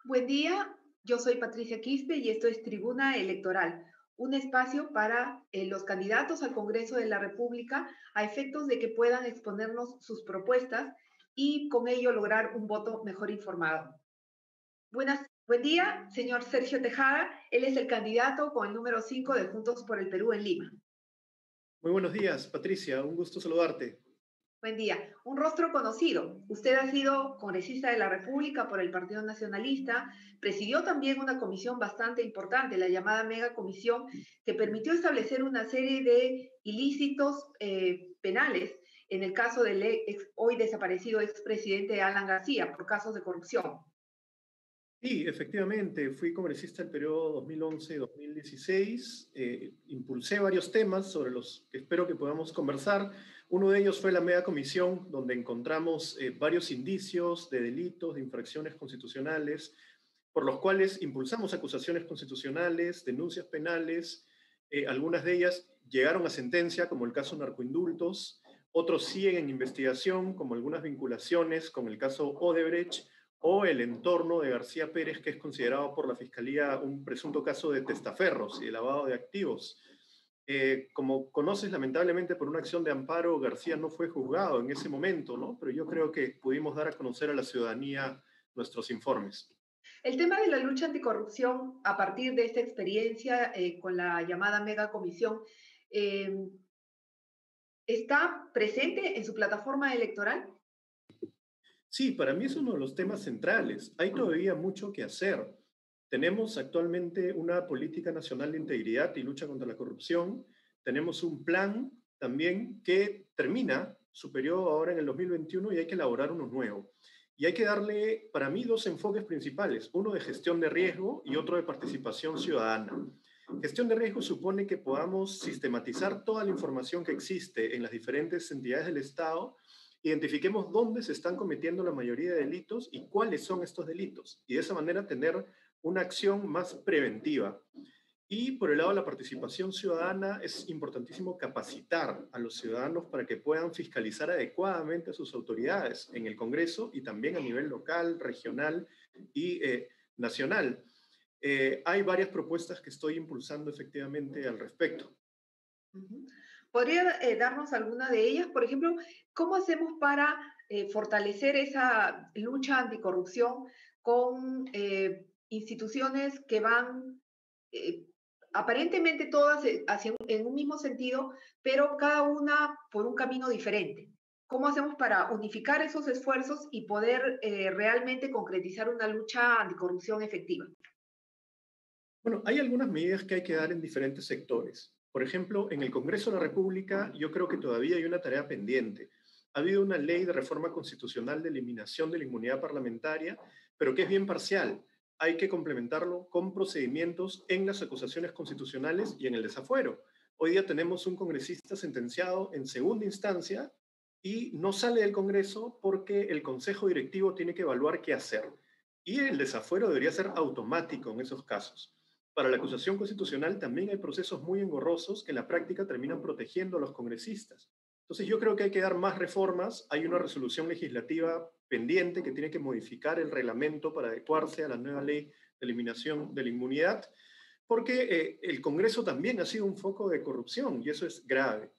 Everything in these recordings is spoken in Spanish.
Buen día, yo soy Patricia Quispe y esto es Tribuna Electoral, un espacio para los candidatos al Congreso de la República a efectos de que puedan exponernos sus propuestas y con ello lograr un voto mejor informado. Buen día, señor Sergio Tejada. Él es el candidato con el número 5 de Juntos por el Perú en Lima. Muy buenos días, Patricia. Un gusto saludarte. Buen día. Un rostro conocido. Usted ha sido congresista de la República por el Partido Nacionalista, presidió también una comisión bastante importante, la llamada Mega Comisión, que permitió establecer una serie de ilícitos penales en el caso del hoy desaparecido expresidente Alan García por casos de corrupción. Sí, efectivamente, fui congresista del periodo 2011-2016. Impulsé varios temas sobre los que espero que podamos conversar. Uno de ellos fue la Mega Comisión, donde encontramos varios indicios de delitos, de infracciones constitucionales, por los cuales impulsamos acusaciones constitucionales, denuncias penales. Algunas de ellas llegaron a sentencia, como el caso narcoindultos. Otros siguen en investigación, como algunas vinculaciones con el caso Odebrecht, o el entorno de García Pérez, que es considerado por la Fiscalía un presunto caso de testaferros y de lavado de activos. Como conoces, lamentablemente por una acción de amparo, García no fue juzgado en ese momento, ¿no? Pero yo creo que pudimos dar a conocer a la ciudadanía nuestros informes. El tema de la lucha anticorrupción, a partir de esta experiencia con la llamada Mega Comisión, ¿está presente en su plataforma electoral? Sí, para mí es uno de los temas centrales. Hay todavía mucho que hacer. Tenemos actualmente una política nacional de integridad y lucha contra la corrupción. Tenemos un plan también que termina su periodo ahora en el 2021 y hay que elaborar uno nuevo. Y hay que darle, para mí, dos enfoques principales, uno de gestión de riesgo y otro de participación ciudadana. Gestión de riesgo supone que podamos sistematizar toda la información que existe en las diferentes entidades del Estado, identifiquemos dónde se están cometiendo la mayoría de delitos y cuáles son estos delitos, y de esa manera tener una acción más preventiva. Y por el lado de la participación ciudadana, es importantísimo capacitar a los ciudadanos para que puedan fiscalizar adecuadamente a sus autoridades en el Congreso y también a nivel local, regional y nacional. Hay varias propuestas que estoy impulsando efectivamente al respecto. ¿Podría darnos alguna de ellas? Por ejemplo, ¿cómo hacemos para fortalecer esa lucha anticorrupción con instituciones que van aparentemente todas en un mismo sentido, pero cada una por un camino diferente? ¿Cómo hacemos para unificar esos esfuerzos y poder realmente concretizar una lucha anticorrupción efectiva? Bueno, hay algunas medidas que hay que dar en diferentes sectores. Por ejemplo, en el Congreso de la República yo creo que todavía hay una tarea pendiente. Ha habido una ley de reforma constitucional de eliminación de la inmunidad parlamentaria, pero que es bien parcial. Hay que complementarlo con procedimientos en las acusaciones constitucionales y en el desafuero. Hoy día tenemos un congresista sentenciado en segunda instancia y no sale del Congreso porque el Consejo Directivo tiene que evaluar qué hacer. Y el desafuero debería ser automático en esos casos. Para la acusación constitucional también hay procesos muy engorrosos que en la práctica terminan protegiendo a los congresistas. Entonces yo creo que hay que dar más reformas. Hay una resolución legislativa pendiente que tiene que modificar el reglamento para adecuarse a la nueva ley de eliminación de la inmunidad, porque el Congreso también ha sido un foco de corrupción y eso es grave.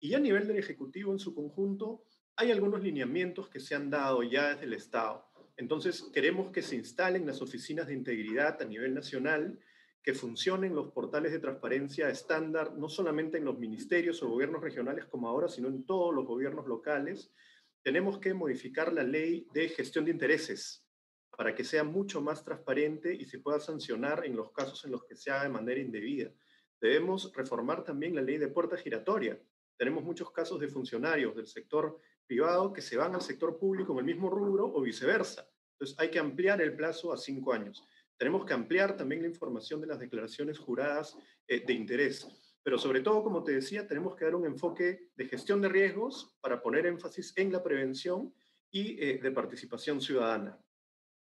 Y a nivel del Ejecutivo en su conjunto, hay algunos lineamientos que se han dado ya desde el Estado. Entonces queremos que se instalen las oficinas de integridad a nivel nacional, que funcionen los portales de transparencia estándar, no solamente en los ministerios o gobiernos regionales como ahora, sino en todos los gobiernos locales. Tenemos que modificar la ley de gestión de intereses para que sea mucho más transparente y se pueda sancionar en los casos en los que se haga de manera indebida. Debemos reformar también la ley de puerta giratoria. Tenemos muchos casos de funcionarios del sector privado que se van al sector público en el mismo rubro o viceversa. Entonces hay que ampliar el plazo a 5 años. Tenemos que ampliar también la información de las declaraciones juradas de interés. Pero sobre todo, como te decía, tenemos que dar un enfoque de gestión de riesgos para poner énfasis en la prevención y de participación ciudadana.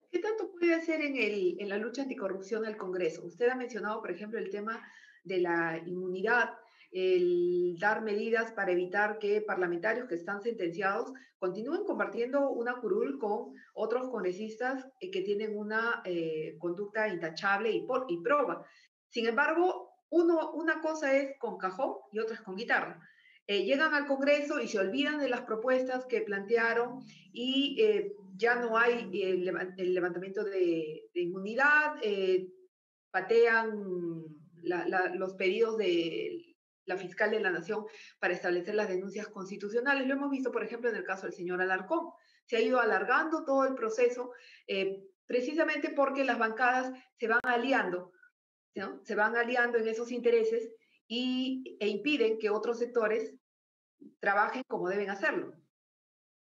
¿Qué tanto puede hacer en la lucha anticorrupción el Congreso? Usted ha mencionado, por ejemplo, el tema de la inmunidad, el dar medidas para evitar que parlamentarios que están sentenciados continúen compartiendo una curul con otros congresistas que tienen una conducta intachable y proba. Sin embargo, una cosa es con cajón y otra es con guitarra. Llegan al Congreso y se olvidan de las propuestas que plantearon y ya no hay el levantamiento de inmunidad, patean los pedidos de la fiscal de la Nación para establecer las denuncias constitucionales. Lo hemos visto, por ejemplo, en el caso del señor Alarcón. Se ha ido alargando todo el proceso precisamente porque las bancadas se van aliando, ¿no? Se van aliando en esos intereses e impiden que otros sectores trabajen como deben hacerlo.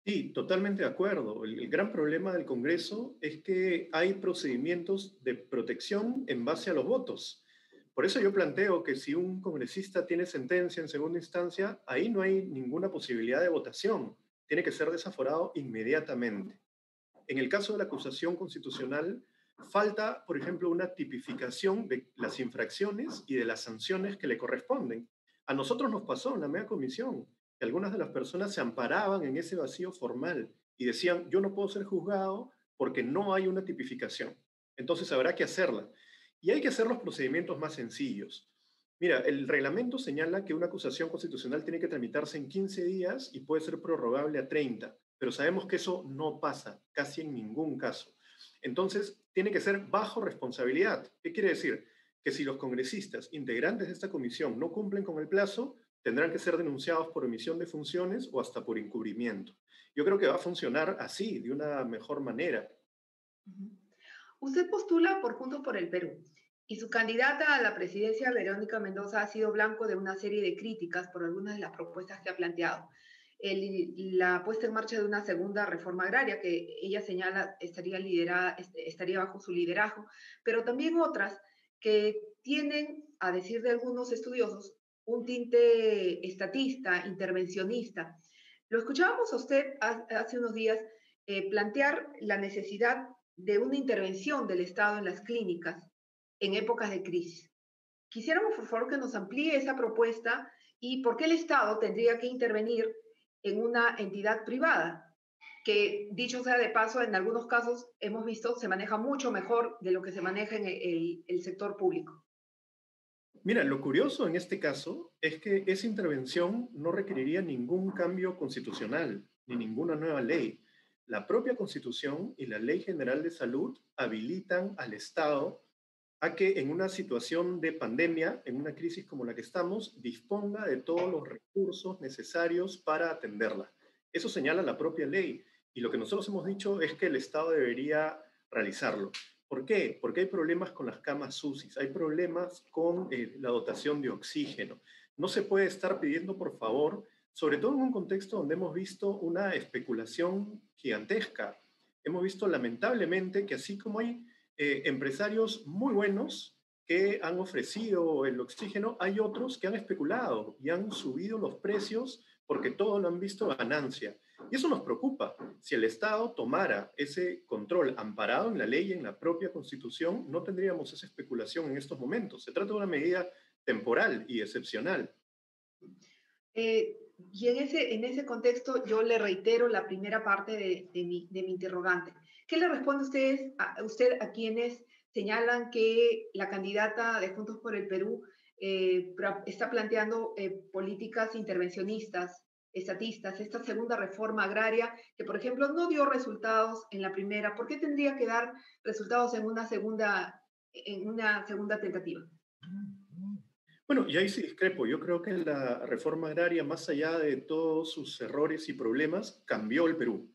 Sí, totalmente de acuerdo. El gran problema del Congreso es que hay procedimientos de protección en base a los votos. Por eso yo planteo que si un congresista tiene sentencia en segunda instancia, ahí no hay ninguna posibilidad de votación. Tiene que ser desaforado inmediatamente. En el caso de la acusación constitucional, falta, por ejemplo, una tipificación de las infracciones y de las sanciones que le corresponden. A nosotros nos pasó en la media comisión que algunas de las personas se amparaban en ese vacío formal y decían, yo no puedo ser juzgado porque no hay una tipificación. Entonces habrá que hacerla. Y hay que hacer los procedimientos más sencillos. Mira, el reglamento señala que una acusación constitucional tiene que tramitarse en 15 días y puede ser prorrogable a 30, pero sabemos que eso no pasa casi en ningún caso. Entonces, tiene que ser bajo responsabilidad. ¿Qué quiere decir? Que si los congresistas integrantes de esta comisión no cumplen con el plazo, tendrán que ser denunciados por omisión de funciones o hasta por encubrimiento. Yo creo que va a funcionar así, de una mejor manera. Usted postula por Juntos por el Perú y su candidata a la presidencia, Verónica Mendoza, ha sido blanco de una serie de críticas por algunas de las propuestas que ha planteado. La puesta en marcha de una segunda reforma agraria que ella señala estaría bajo su liderazgo, pero también otras que tienen, a decir de algunos estudiosos, un tinte estatista, intervencionista. Lo escuchábamos a usted hace unos días plantear la necesidad de una intervención del Estado en las clínicas en épocas de crisis. Quisiéramos, por favor, que nos amplíe esa propuesta y por qué el Estado tendría que intervenir en una entidad privada, que, dicho sea de paso, en algunos casos hemos visto se maneja mucho mejor de lo que se maneja en el sector público. Mira, lo curioso en este caso es que esa intervención no requeriría ningún cambio constitucional ni ninguna nueva ley. La propia Constitución y la Ley General de Salud habilitan al Estado a que en una situación de pandemia, en una crisis como la que estamos, disponga de todos los recursos necesarios para atenderla. Eso señala la propia ley y lo que nosotros hemos dicho es que el Estado debería realizarlo. ¿Por qué? Porque hay problemas con las camas UCI, hay problemas con la dotación de oxígeno. No se puede estar pidiendo, por favor, sobre todo en un contexto donde hemos visto una especulación gigantesca. Hemos visto lamentablemente que así como hay empresarios muy buenos que han ofrecido el oxígeno, hay otros que han especulado y han subido los precios porque todo lo han visto ganancia. Y eso nos preocupa. Si el Estado tomara ese control amparado en la ley y en la propia Constitución, no tendríamos esa especulación en estos momentos. Se trata de una medida temporal y excepcional. Y en ese contexto yo le reitero la primera parte de mi interrogante. ¿Qué le responde usted a quienes señalan que la candidata de Juntos por el Perú está planteando políticas intervencionistas, estatistas, esta segunda reforma agraria que, por ejemplo, no dio resultados en la primera? ¿Por qué tendría que dar resultados en una segunda tentativa? Bueno, y ahí sí discrepo. Yo creo que la reforma agraria, más allá de todos sus errores y problemas, cambió el Perú.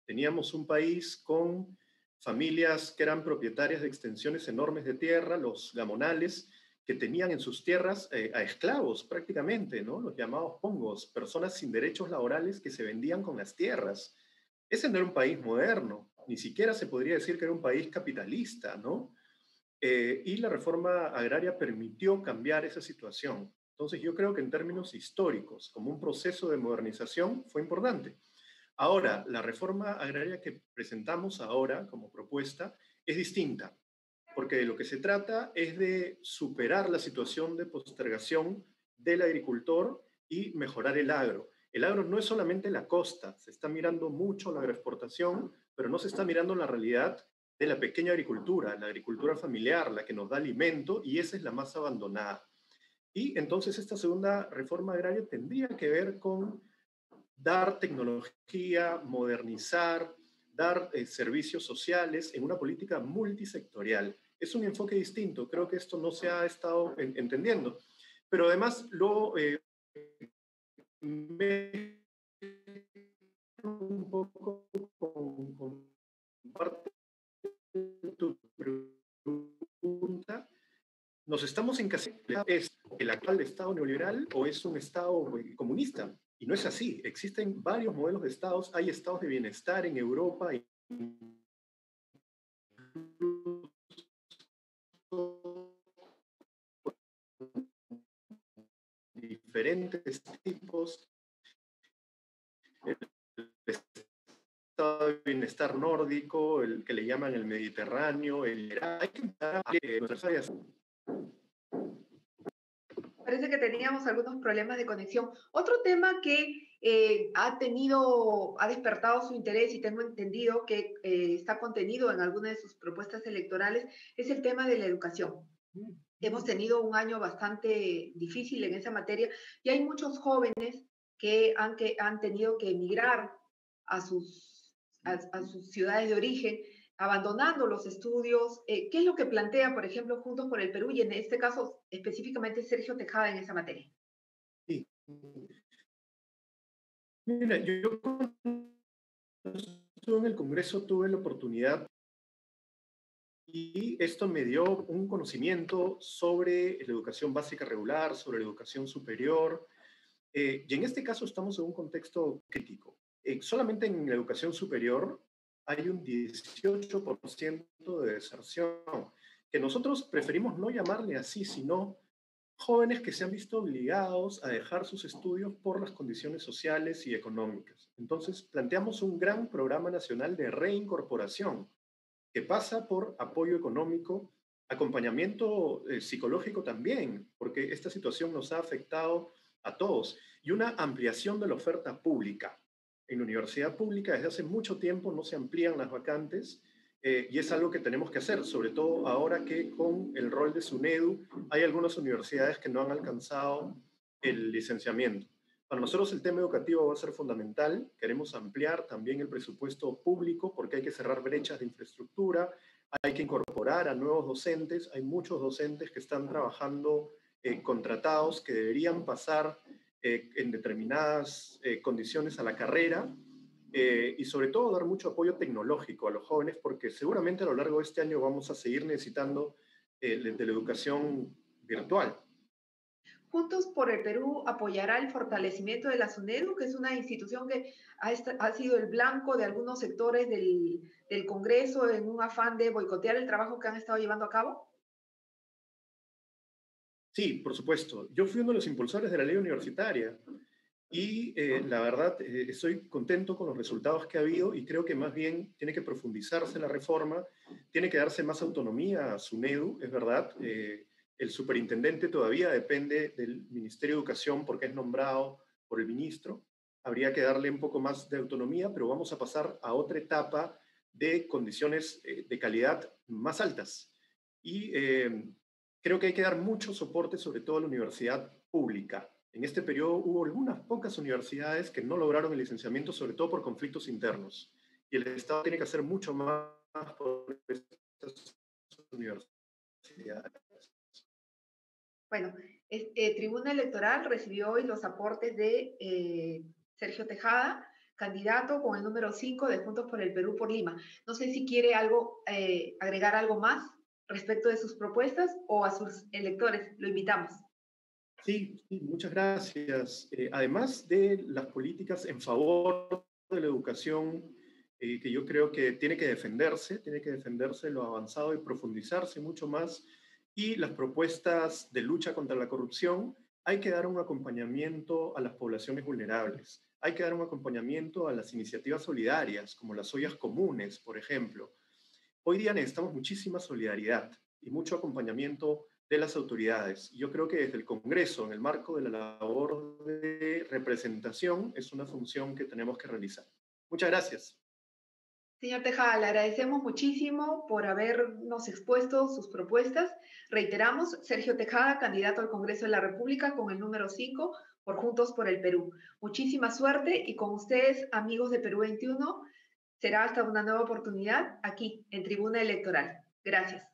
Teníamos un país con familias que eran propietarias de extensiones enormes de tierra, los gamonales, que tenían en sus tierras a esclavos prácticamente, ¿no? Los llamados pongos, personas sin derechos laborales que se vendían con las tierras. Ese no era un país moderno, ni siquiera se podría decir que era un país capitalista, ¿no? Y la reforma agraria permitió cambiar esa situación. Entonces yo creo que en términos históricos, como un proceso de modernización, fue importante. Ahora, la reforma agraria que presentamos ahora como propuesta es distinta, porque de lo que se trata es de superar la situación de postergación del agricultor y mejorar el agro. El agro no es solamente la costa, se está mirando mucho la agroexportación, pero no se está mirando la realidad de la pequeña agricultura, la agricultura familiar, la que nos da alimento, y esa es la más abandonada. Y entonces esta segunda reforma agraria tendría que ver con dar tecnología, modernizar, dar servicios sociales en una política multisectorial. Es un enfoque distinto, creo que esto no se ha estado entendiendo. Pero además lo me un poco con parte de tu pregunta. Nos estamos encasillando, ¿es el actual Estado neoliberal o es un Estado comunista? Y no es así. Existen varios modelos de Estados. Hay estados de bienestar en Europa, diferentes tipos. El estado de bienestar nórdico, el que le llaman el Mediterráneo, hay que empezar a nuestras áreas. Parece que teníamos algunos problemas de conexión. Otro tema que ha despertado su interés y tengo entendido que está contenido en alguna de sus propuestas electorales es el tema de la educación. Hemos tenido un año bastante difícil en esa materia y hay muchos jóvenes que han tenido que emigrar a sus ciudades de origen, abandonando los estudios. ¿Qué es lo que plantea, por ejemplo, Juntos por el Perú y en este caso específicamente Sergio Tejada en esa materia? Sí. Mira, yo cuando estuve en el Congreso tuve la oportunidad y esto me dio un conocimiento sobre la educación básica regular, sobre la educación superior, y en este caso estamos en un contexto crítico. Solamente en la educación superior hay un 18% de deserción, que nosotros preferimos no llamarle así, sino jóvenes que se han visto obligados a dejar sus estudios por las condiciones sociales y económicas. Entonces, planteamos un gran programa nacional de reincorporación que pasa por apoyo económico, acompañamiento psicológico también, porque esta situación nos ha afectado a todos, y una ampliación de la oferta pública. En la universidad pública desde hace mucho tiempo no se amplían las vacantes y es algo que tenemos que hacer, sobre todo ahora que con el rol de SUNEDU hay algunas universidades que no han alcanzado el licenciamiento. Para nosotros el tema educativo va a ser fundamental. Queremos ampliar también el presupuesto público porque hay que cerrar brechas de infraestructura, hay que incorporar a nuevos docentes. Hay muchos docentes que están trabajando contratados que deberían pasar en determinadas condiciones a la carrera y sobre todo dar mucho apoyo tecnológico a los jóvenes porque seguramente a lo largo de este año vamos a seguir necesitando de la educación virtual. Juntos por el Perú apoyará el fortalecimiento de la SUNEDU, que es una institución que ha sido el blanco de algunos sectores del Congreso en un afán de boicotear el trabajo que han estado llevando a cabo. Sí, por supuesto. Yo fui uno de los impulsores de la ley universitaria y la verdad estoy contento con los resultados que ha habido y creo que más bien tiene que profundizarse la reforma, tiene que darse más autonomía a SUNEDU, es verdad. El superintendente todavía depende del Ministerio de Educación porque es nombrado por el ministro. Habría que darle un poco más de autonomía, pero vamos a pasar a otra etapa de condiciones de calidad más altas. Y creo que hay que dar mucho soporte, sobre todo a la universidad pública. En este periodo hubo algunas pocas universidades que no lograron el licenciamiento, sobre todo por conflictos internos. Y el Estado tiene que hacer mucho más por estas universidades. Bueno, Tribuna Electoral recibió hoy los aportes de Sergio Tejada, candidato con el número 5 de Juntos por el Perú por Lima. No sé si quiere agregar algo más respecto de sus propuestas o a sus electores. Lo invitamos. Sí, sí, muchas gracias. Además de las políticas en favor de la educación, que yo creo que tiene que defenderse lo avanzado y profundizarse mucho más, y las propuestas de lucha contra la corrupción, hay que dar un acompañamiento a las poblaciones vulnerables, hay que dar un acompañamiento a las iniciativas solidarias, como las ollas comunes, por ejemplo. Hoy día necesitamos muchísima solidaridad. y mucho acompañamiento de las autoridades. Yo creo que desde el Congreso, en el marco de la labor de representación, es una función que tenemos que realizar. Muchas gracias. Señor Tejada, le agradecemos muchísimo por habernos expuesto sus propuestas. Reiteramos, Sergio Tejada, candidato al Congreso de la República con el número 5 por Juntos por el Perú. Muchísima suerte y con ustedes, amigos de Perú 21, será hasta una nueva oportunidad aquí en Tribuna Electoral. Gracias.